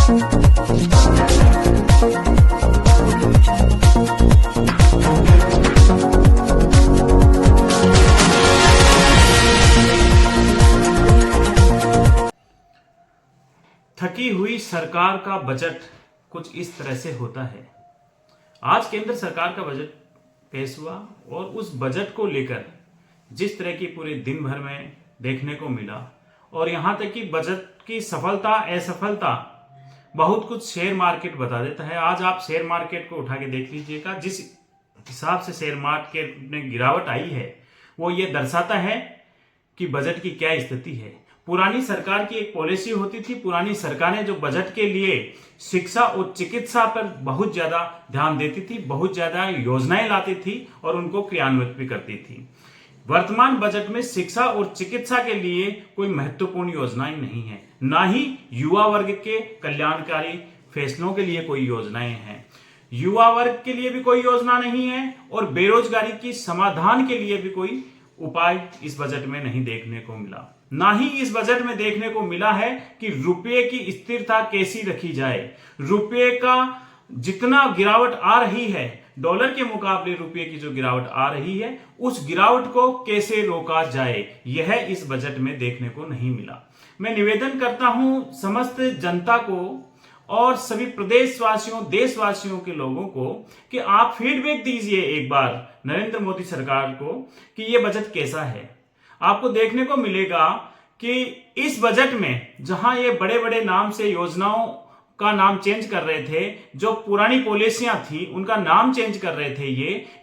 थकी हुई सरकार का बजट कुछ इस तरह से होता है। आज केंद्र सरकार का बजट पेश हुआ और उस बजट को लेकर जिस तरह की पूरे दिन भर में देखने को मिला और यहां तक कि बजट की सफलता असफलता बहुत कुछ शेयर मार्केट बता देता है। आज आप शेयर मार्केट को उठा के देख लीजिएगा, जिस हिसाब से शेयर मार्केट में गिरावट आई है वो ये दर्शाता है कि बजट की क्या स्थिति है। पुरानी सरकार की एक पॉलिसी होती थी, पुरानी सरकारें जो बजट के लिए शिक्षा और चिकित्सा पर बहुत ज्यादा ध्यान देती थी, बहुत ज्यादा योजनाएं लाती थी और उनको क्रियान्वित भी करती थी। वर्तमान बजट में शिक्षा और चिकित्सा के लिए कोई महत्वपूर्ण योजनाएं नहीं है, ना ही युवा वर्ग के कल्याणकारी फैसलों के लिए कोई योजनाएं हैं। युवा वर्ग के लिए भी कोई योजना नहीं है और बेरोजगारी की समाधान के लिए भी कोई उपाय इस बजट में नहीं देखने को मिला। ना ही इस बजट में देखने को मिला है कि रुपये की स्थिरता कैसी रखी जाए। रुपये का जितना गिरावट आ रही है, डॉलर के मुकाबले रुपये की जो गिरावट आ रही है, उस गिरावट को कैसे रोका जाए, यह इस बजट में देखने को नहीं मिला। मैं निवेदन करता हूं समस्त जनता को और सभी प्रदेशवासियों, देशवासियों के लोगों को कि आप फीडबैक दीजिए एक बार नरेंद्र मोदी सरकार को कि यह बजट कैसा है। आपको देखने को मिलेगा कि इस बजट में जहां ये बड़े बड़े नाम से योजनाओं का नाम चेंज कर रहे थे, जो पुरानी पॉलिसियां थी उनका नाम चेंज कर रहे थे,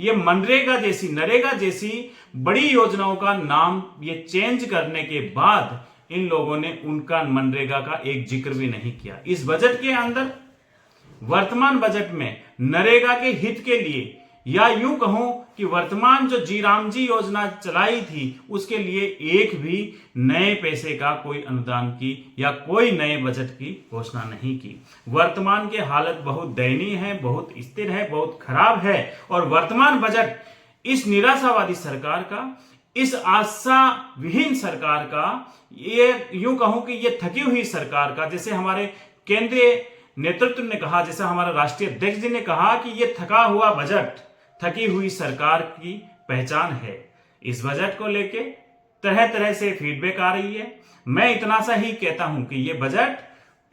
ये मनरेगा जैसी, नरेगा जैसी बड़ी योजनाओं का नाम ये चेंज करने के बाद इन लोगों ने उनका मनरेगा का एक जिक्र भी नहीं किया। इस बजट के अंदर वर्तमान बजट में नरेगा के हित के लिए, या यूं कहूं कि वर्तमान जो जी राम जी योजना चलाई थी उसके लिए एक भी नए पैसे का कोई अनुदान की या कोई नए बजट की घोषणा नहीं की। वर्तमान की हालत बहुत दयनीय है, बहुत स्थिर है, बहुत खराब है और वर्तमान बजट इस निराशावादी सरकार का, इस आशा विहीन सरकार का, ये यूं कहूं कि ये थकी हुई सरकार का, जैसे हमारे केंद्रीय नेतृत्व ने कहा, जैसे हमारा राष्ट्रीय अध्यक्ष जी ने कहा कि ये थका हुआ बजट थकी हुई सरकार की पहचान है। इस बजट को लेके तरह तरह से फीडबैक आ रही है। मैं इतना सा ही कहता हूं कि यह बजट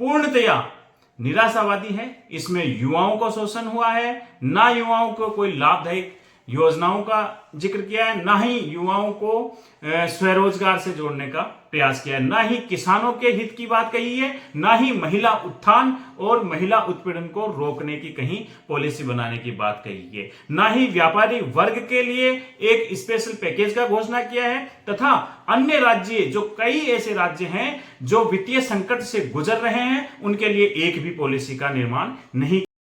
पूर्णतया निराशावादी है। इसमें युवाओं को शोषण हुआ है, ना युवाओं को कोई लाभदायक योजनाओं का जिक्र किया है, ना ही युवाओं को स्वरोजगार से जोड़ने का प्रयास किया है, ना ही किसानों के हित की बात कही है, ना ही महिला उत्थान और महिला उत्पीड़न को रोकने की कहीं पॉलिसी बनाने की बात कही है, ना ही व्यापारी वर्ग के लिए एक स्पेशल पैकेज का घोषणा किया है, तथा अन्य राज्य, जो कई ऐसे राज्य हैं जो वित्तीय संकट से गुजर रहे हैं, उनके लिए एक भी पॉलिसी का निर्माण नहीं